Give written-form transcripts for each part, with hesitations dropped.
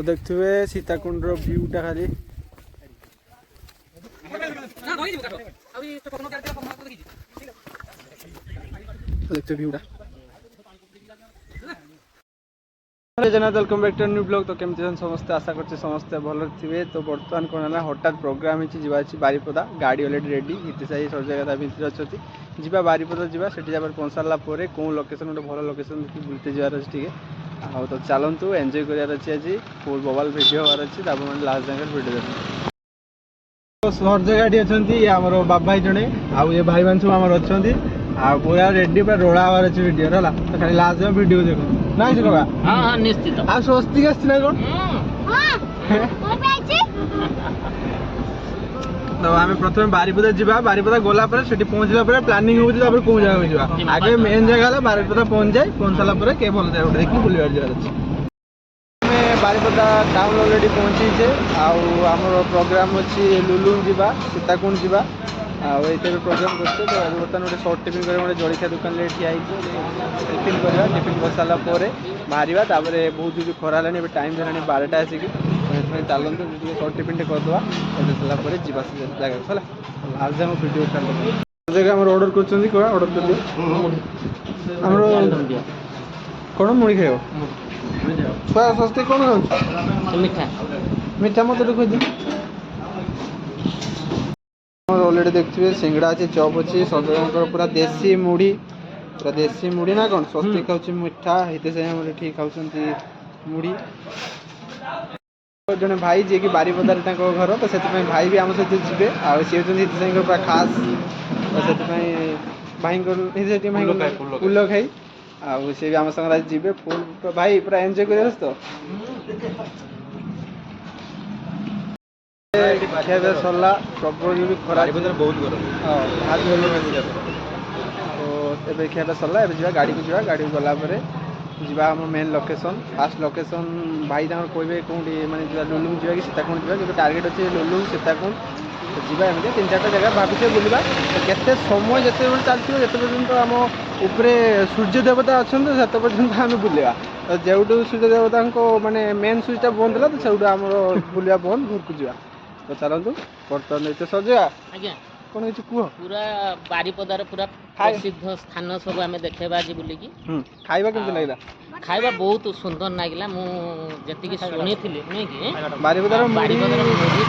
देखुए सीताकुंड व्यूटा खाली देखते व्यूटा welcome back to new blog. तो केमती समस्ते आशा करते समस्ते भल थे। तो बर्तमान कौन है हठात प्रोग्राम है बारिपदा गाड़ी अलरेडी रेडी हितेशाही सर्जागा भितर अच्छा जी बारिपदा जा से पहुँच सारा कौन लोकेशन गोटे भल लोकेशन देखिए बुलते जबार अच्छे आउ तो चलतु एंजॉय करार अच्छी आज फुल बवाल भिड हबार अच्छी मैंने लास्ट जगह भिड देख सर्जागाटी अच्छा आम बाबा जड़े आउ ये भाई मान सब आम अच्छा पूरा रेडी पूरा रोड़ा हबार अच्छे भिडियो है तो खाली लास्ट जगह भिडियो देख ना हाँ हाँ निश्चित आ स्वस्तिक आसना कौन तो आम प्रथम बारिपदा जा बारिपदा गला पहुँचला प्लानिंग हो कौन जगह जा आगे मेन जगह बारिपदा पहुँच जाए पहुँच सारा कई भल जगह देखिए बुलवार जगह अच्छे बारिपदा टाउन अलरेडी पहुँचे आमर प्रोग्राम अच्छी लुलुंग जा सीताकुंड जा ये प्रोग्राम करते तो बर्तमान गोटे सर्ट टिफिन कर जलखिया दुकान ठिया टिफिन करवा टिफिन कर सारा बाहर बहुत जो खरा है टाइम है 12टा आसिक चलते सर्ट टिफिन करदे सारा जा जगह लास्ट जगह भिडियो स्टार्ट जगह ऑर्डर कर ऑर्डर कर कौन मुड़ी खाइब सस्ते कौन खाऊ मीठा मीठा मत देख अलरेडी देखिए सिंगड़ा अच्छे चप अच्छी सब पूरा देसी मुढ़ी ना कौन सस्ती खाऊँ मीठा हितेश ठीक खाऊँ मुढ़ी जड़े भाई जी कि बारिपदार घर तो से भाई भी आम सहित जी सी होती हितेश पूरा खास तो से भाई फुल खाई सी भी आम संगे जी फुल भाई पूरा एंजॉय कर तो ଖିଆ सरला प्रबल भी खरा बहुत गरम तो ଖିଆ सरला जा गाड़ी को जा गाड़ी को गला जा मेन लोकेशन फास्ट लोकेशन भाई कहे कौटी मानते लुलुंग जा कि सीताकुंड जा कि टार्गेट अच्छे लुलुंग सीताकुंड जा एमती 3-4टा जगह भावी बुलवा केते समय जिते चलती जिते पर्यंत आम उपरे सूर्य देवता अच्छा से पर्यंत आम बुलवा तो जो सूर्य देवता माने मेन स्विचटा बंद है तो से आम बुलवा बंद घर को जा तो चलतु बर्तमान ये सजा कौन किसी कह पूरा बारिपदार पूरा प्रसिद्ध स्थान सब आम देखा आज बुलिकी खाइबा केमती लगला खाइबा बहुत सुंदर लागला मु जति शुणी नहीं कि बारिपदार मुढ़ी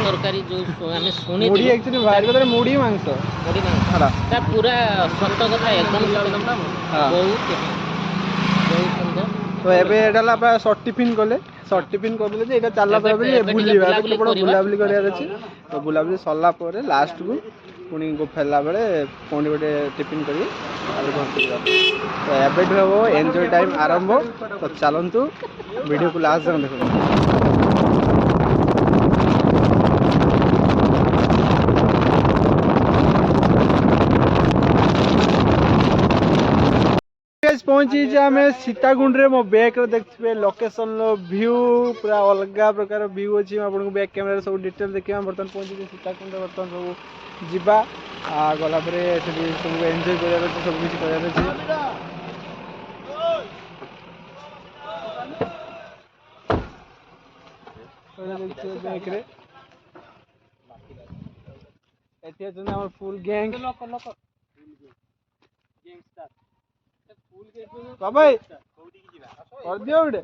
तरकारी जो आम शुणी मुढ़ी एक्चुअली बारिपदार मुढ़ी मांस पूरा सत कथा एकदम बहुत सुंदर तो एबे एटा सर्ट टिफिन कले सर्ट टिफिन करदे ये चलला बुलाबुली करार अच्छे तो बुलाबुली सरला लास्ट को पुणी फेरला बेले पुणी गोटे टिफिन कर तो एबेठू हम एंजॉय टाइम आरंभ तो चलतु वीडियो को लास्ट जन देख पहुंची आम सीताकुंड रे मो बैक देखिए लोकेशन व्यू पूरा अलग प्रकार व्यू अच्छी आपको बैक कैमेरा सब डिटेल देखिए बर्तमान पहुंची सीताकुंड बर्तमान सब जीवा गला सब एंजॉय कर सब किसी कर फुल गैंग भाई कर दियो गोटे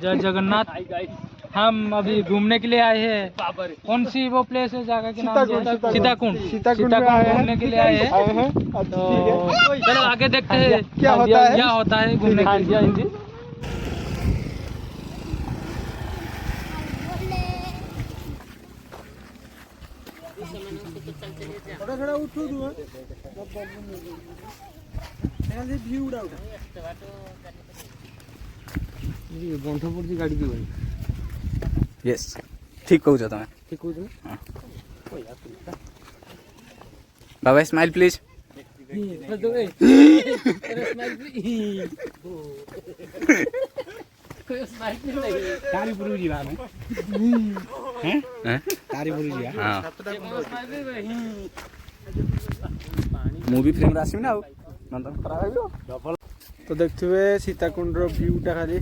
जय जगन्नाथ। हम अभी घूमने के लिए आए हैं। कौन सी वो प्लेस है जगह के नाम? सीताकुंड घूमने के लिए आए हैं। तो चलो आगे देखते हैं क्या होता है घूमने के लिए। बंध पड़ी गाड़ी की यस ठीक कहू तुम ठीक कहू बाबा स्माइल प्लीज तारीपुर जीवा में तारीपुर जीवा हां मु भी फ्रेम आसमी ना ନନ୍ଦନ ଖରାପ ହେଇଯିବ। ତ ଦେଖୁଥିବେ ସୀତାକୁଣ୍ଡର ଭ୍ୟୁଟା ଖାଲି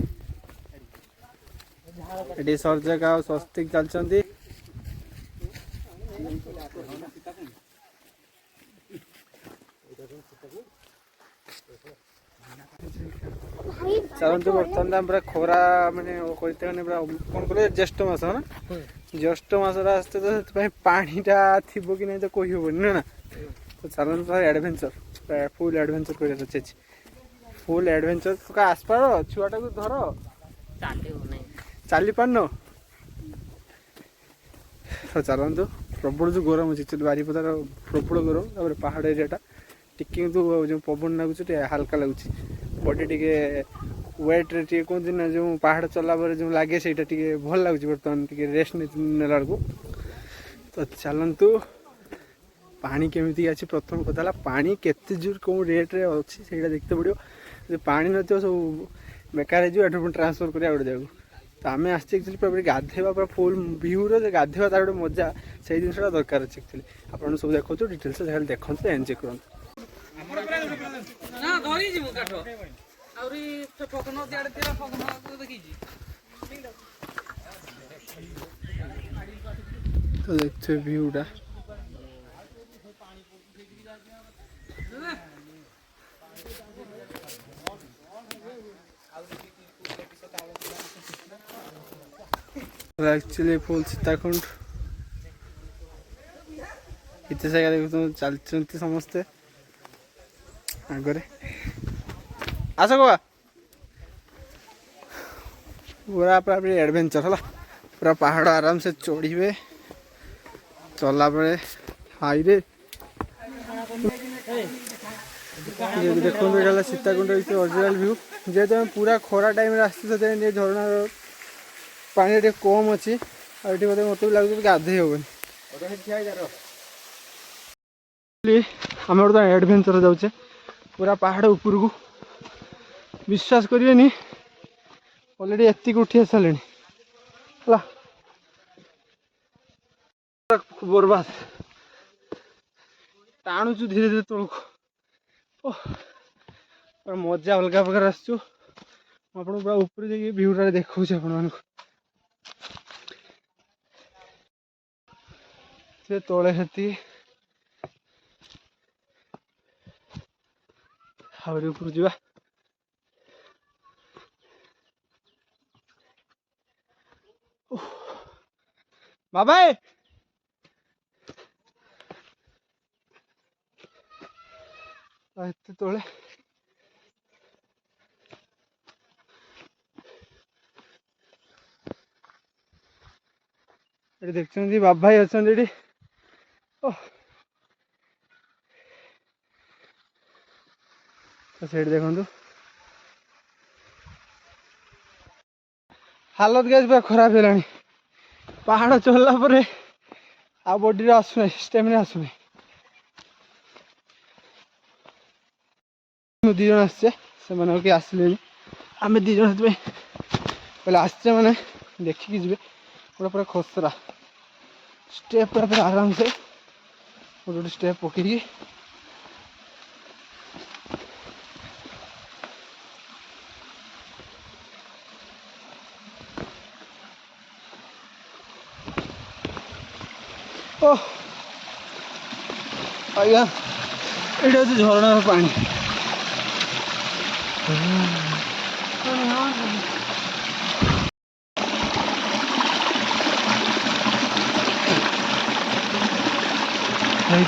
ଏଠି ସର୍ଜକ ଆଉ ସ୍ୱସ୍ତିକ ଚାଲିଛନ୍ତି। ଚାଲନ୍ତୁ ବର୍ତ୍ତମାନ ପୁରା ଖରା ମାନେ କହିତେ ପୁରା କ'ଣ କହିଲେ ଜ୍ୟେଷ୍ଠ ମାସ ନା ଜ୍ୟେଷ୍ଠ ମାସରେ ଆସିତେ ତ ସେଥିପାଇଁ ପାଣିଟା ଥିବ କି ନାହିଁ ତ କହିହେବନି ନା। ତ ଚାଲନ୍ତୁ ପୁରା ଆଡ଼ଭେଞ୍ଚର ଫୁଲ୍ ଆଡ଼ଭେଞ୍ଚର କରିବାର ଅଛି। ଫୁଲ୍ ଆଡ଼ଭେଞ୍ଚର ଆସିପାର ଛୁଆଟାକୁ ଧର ଚାଲି ପାରୁନ ତ ଚାଲନ୍ତୁ। ପ୍ରବଳ ଯେଉଁ ଗରମ ଅଛି ଆକ୍ଚୁଆଲି ବାରିପଦାର ପ୍ରବଳ ଗରମ। ତାପରେ ପାହାଡ଼ ଏରିଆଟା ଟିକେ କିନ୍ତୁ ଯେଉଁ ପବନ ଲାଗୁଛି ଟିକେ ହାଲକା ଲାଗୁଛି। ବଡି ଟିକେ ୱେଟ୍ରେ ଟିକେ କୁହନ୍ତି ନା ଯେଉଁ ପାହାଡ଼ ଚଲା ପରେ ଯେଉଁ ଲାଗେ ସେଇଟା ଟିକେ ଭଲ ଲାଗୁଛି। ବର୍ତ୍ତମାନ ଟିକେ ରେଷ୍ଟ ନେଲା ବେଳକୁ ତ ଚାଲନ୍ତୁ। ପାଣି କେମିତି ଅଛି ପ୍ରଥମ କଥା ହେଲା ପାଣି କେତେ ଜୋର କେଉଁ ରେଟ୍ରେ ଅଛି ସେଇଟା ଦେଖିତେ ପଡ଼ିବ। ଯଦି ପାଣି ନଥିବ ସବୁ ବେକାର ହେଇଯିବ। ଏଠୁ ପୁଣି ଟ୍ରାନ୍ସଫର୍ କରିବା ଗୋଟେ ଜାଗାକୁ। ତ ଆମେ ଆସିଛେ ଆକ୍ଚୁଆଲି ପୁରା ଗାଧୋଇବା ପୁରା ଫୁଲ୍ ଭ୍ୟୁର ଯେ ଗାଧୋଇବା ତାର ଗୋଟେ ମଜା ସେଇ ଜିନିଷଟା ଦରକାର ଅଛି ଆକ୍ଚୁଆଲି। ଆପଣ ସବୁ ଦେଖନ୍ତୁ ଡିଟେଲ୍ସ ଖାଲି ଦେଖନ୍ତୁ ଏନ୍ଜୟ କରନ୍ତୁ। ତ ଦେଖୁଥିବେ ଭ୍ୟୁଟା एक्चुअली फुल सीताकुंड इतने जगह देखो चलते समस्ते आगरे आस गोवा पूरा पूरा एडवेंचर है पूरा पहाड़ आराम से चढ़े चला पड़े हाईवे देखो सीताकुंड ओरिजिनल व्यू जेहेतु पूरा खरा टाइम आसते झरना पानी टे कम अच्छी आठ मत भी लगे गाधे हेन आम गोटे एडवेंचर जाऊे पूरा पहाड़ उपर को विश्वास करेनि अलरेडी एति उठी सारे बर्बाद टाणुचु धीरे धीरे तौक मजा अलग प्रकार आसचु पूरा ऊपर जाइए भ्यूटा देखा से तले हेती ऊपर जा बाबा तले देखते बाबा भाई अच्छा देखु हालत गैस पूरा खराब है पहाड़ चढ़ला आ बॉडी आसुना स्टेमिना आसुना दीज आसचे से आसले आम दीज पहले आसचे मैंने देखिकी जी पूरा पूरा खसरा स्टेप पूरा पूरा आराम से गोटे स्टेप पकड़ी आज्ञा ये झरणार पानी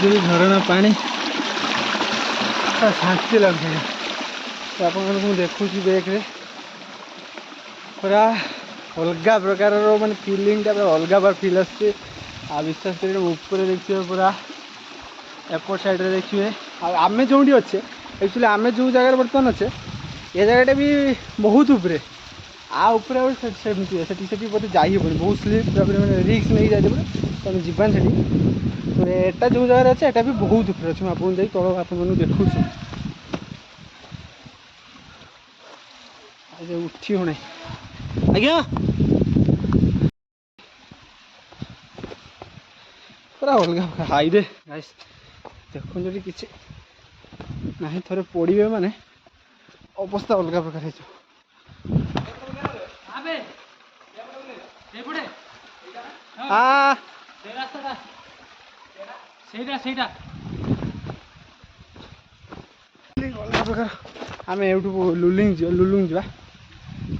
झरना पानी शांति लगे आप देखुची बैग्रे पूरा अलग प्रकार माने फिलिंग अलग बार फिल आसुचे आ विश्वास कर ऊपर देखिए पूरा एपट साइड देखिए आम जो अच्छे एक्चुअली आम जो जगह बर्तमान अच्छे ये जगह भी बहुत ऊपर आपर सेमती बोलते जाइए बहुत स्लीप मैंने रिस्क नहीं जाए तुम जीवान से एटा जो जगह अच्छे एटा भी बहुत ऊपर अच्छे आप तल आप देखु उठी होना आज्ञा पूरा अलग हाईवे देखो कि ନାହିଁ ଥରେ ପଡ଼ିବେ ମାନେ ଅବସ୍ଥା ଅଲଗା ପ୍ରକାର ହେଇଯିବ। ଅଲଗା ପ୍ରକାର। ଆମେ ଏଇଠୁ ଲୁଲୁଙ୍ଗ ଯିବା।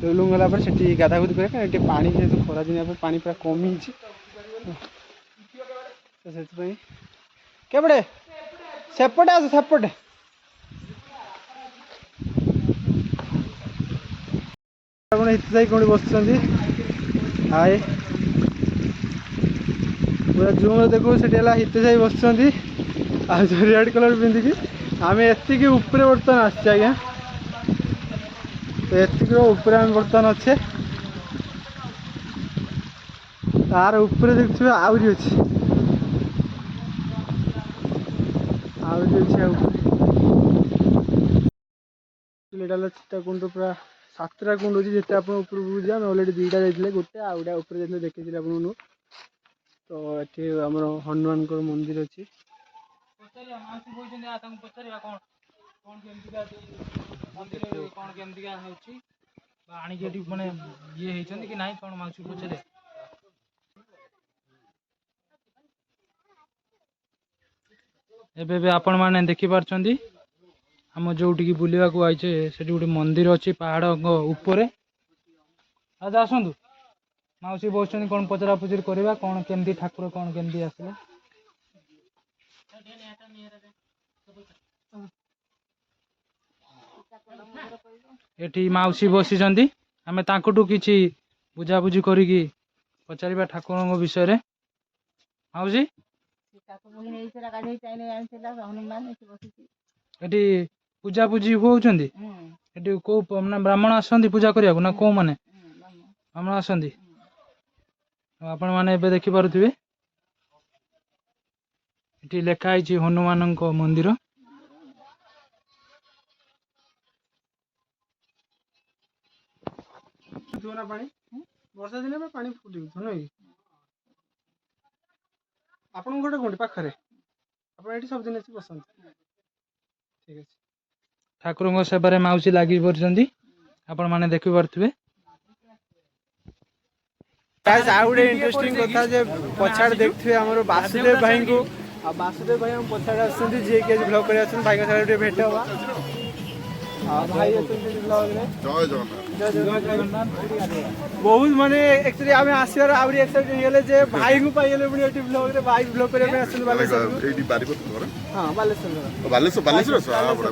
ଲୁଲୁଙ୍ଗ ଗଲା ପରେ ସେଠି ଗାଧାଗୁଧି କରିବା କାରଣ ଏଠି ପାଣି ଯେହେତୁ ଖରାଦିନିଆ ପାଇଁ ପାଣି ପୁରା କମିଛି ତ ସେଥିପାଇଁ କେପଟେ ସେପଟେ ଆସ ସେପଟେ ଆପଣ ଏତେ ଯାଇ କୋଉଠି ବସୁଛନ୍ତି। ହାଏ ପୁରା ଜୁମ୍ ଦେଖୁ ସେଠି ହେଲା ହିତେ ଯାଇ ବସୁଛନ୍ତି ଆଉ ଯେଉଁ ରେଡ୍ କଲର୍ ପିନ୍ଧିକି। ଆମେ ଏତିକି ଉପରେ ବର୍ତ୍ତମାନ ଆସିଛେ ଆଜ୍ଞା। ଏତିକିର ଉପରେ ଆମେ ବର୍ତ୍ତମାନ ଅଛେ। ତାର ଉପରେ ଦେଖୁଥିବେ ଆହୁରି ଅଛି ଆଉ ଏଇଟା ହେଲା ସୀତାକୁଣ୍ଡ ପୁରା 7ଟା କୁଣ୍ଡ ଅଛି। ଯେତେ ଆପଣ ଉପରକୁ ଯିବେ ଆମେ ଅଲରେଡ଼ି 2ଟା ଯାଇଥିଲେ, ଗୋଟେ ଆଉ ଗୋଟେ ଉପରେ ଯାଇଥିଲେ ଦେଖିଥିଲେ ଆପଣଙ୍କୁ। ତ ଏଠି ଆମର ହନୁମାନଙ୍କର ମନ୍ଦିର ଅଛି। କଣ କେମିତିକା ହେଉଛି ଆଣିକି ଏଠି ମାନେ ଇଏ ହେଇଛନ୍ତି କି ନାହିଁ କଣ ମାଉସୀ ପଛରେ। ଏବେ ଆପଣମାନେ ଦେଖିପାରୁଛନ୍ତି ଆମ ଯୋଉଠିକି ବୁଲିବାକୁ ଆଇଛେ ସେଠି ଗୋଟେ ମନ୍ଦିର ଅଛି ପାହାଡ଼ଙ୍କ ଉପରେ। ଆଜି ଆସନ୍ତୁ ମାଉସୀ ବସୁଛନ୍ତି, କଣ ପଚରା ପଚରି କରିବା କଣ କେମିତି ଠାକୁର କଣ କେମିତି ଆସିଲେ। ଏଠି ମାଉସୀ ବସିଛନ୍ତି, ଆମେ ତାଙ୍କଠୁ କିଛି ବୁଝାବୁଝି କରିକି ପଚାରିବା ଠାକୁରଙ୍କ ବିଷୟରେ। ମାଉସୀ ଏଠି ପୂଜାପୂଜି ହଉଛନ୍ତି, ଏଠି କୋଉ ମାନେ ବ୍ରାହ୍ମଣ ଆସନ୍ତି ପୂଜା କରିବାକୁ ନା କୋଉମାନେ ବ୍ରାହ୍ମଣ ଆସନ୍ତି? ଆପଣ ମାନେ ଏବେ ଦେଖିପାରୁଥିବେ ଏଠି ଲେଖା ହେଇଛି ହନୁମାନଙ୍କ ମନ୍ଦିର। ପାଣି ବର୍ଷା ଦିନେ ପାଣି ଫୁଟିବ ନୁହେଁ କି? ଆପଣଙ୍କ ଘରଟା କୋଉଠି ପାଖରେ? ଆପଣ ଏଠି ସବୁଦିନ ଆସି ବସନ୍ତି? ଠିକ ଅଛି। ଠାକୁରଙ୍କ ସେବାରେ ମାଉସୀ ଲାଗି ପଡ଼ିଛନ୍ତି, ଆପଣ ମାନେ ଦେଖିପାରୁଥିବେ। ଆଉ ଗୋଟେ ଇଣ୍ଟରେଷ୍ଟିଂ କଥା ଯେ ପଛଆଡ଼େ ଦେଖୁଥିବେ ଆମର ବାସୁଦେବ ଭାଇଙ୍କୁ। ଆଉ ବାସୁଦେବ ଭାଇ ଆମ ପଛଆଡ଼େ ଆସୁଛନ୍ତି, ଯିଏକି ଆଜି ଭ୍ଲଗ୍ କରି ଆସୁଛନ୍ତି। ଭାଇଙ୍କ ସାଙ୍ଗରେ ଟିକେ ଭେଟ ହବା। ଆଉ ଭାଇ ଅଛନ୍ତି ବ୍ଲଗରେ। ଜୟ ଜଗନ୍ନାଥ। ବହୁତ ମାନେ ଆକ୍ଚୁଆଲି ଆମେ ଆସିବାର ଆହୁରି ଏକ୍ସାଇଟେଡ୍ ହେଇଗଲେ ଯେ ଭାଇଙ୍କୁ ପାଇଗଲେ ପୁଣି ଏଠି ବ୍ଲଗରେ। ଭାଇ ବ୍ଲଗ୍ କରିବା ପାଇଁ ଆସୁଛନ୍ତି ବାଲେଶ୍ୱରରୁ। ଏଇଠି ବାରିପଦା ଘର? ହଁ ବାଲେଶ୍ୱର। ବାଲେଶ୍ୱର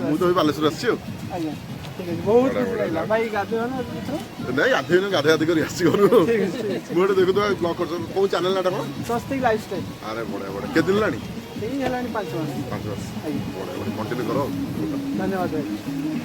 ମୁଁ ତ ବାଲେଶ୍ୱର ଆସିଛି ଆଉ। ଆଜ୍ଞା ଠିକ ଅଛି, ବହୁତ ଖୁସି ଲାଗିଲା। ଭାଇ ଗାଧୋଇବା ନା ନାଇଁ ଗାଧୋଇ କରି ଆସିଛି ଘରୁ। ମୁଁ ଗୋଟେ ଦେଖୁଥିବା ବ୍ଲଗ୍ କରୁଛନ୍ତି, କୋଉ ଚ୍ୟାନେଲ ନାଟା କଣ? ସ୍ୱସ୍ତିକ ଲାଇଫଷ୍ଟାଇଲ। ଆରେ ବଢିଆ ବଢିଆ। କେତେ ଦିନ ହେଲାଣି? ଏଇ ହେଲାଣି 5 ମାସ। 5 ମାସ। ଆଜ୍ଞା ବଢିଆ ବଢିଆ, କଣ୍ଟିନ୍ୟୁ କର। ଧନ୍ୟବାଦ ଭାଇ।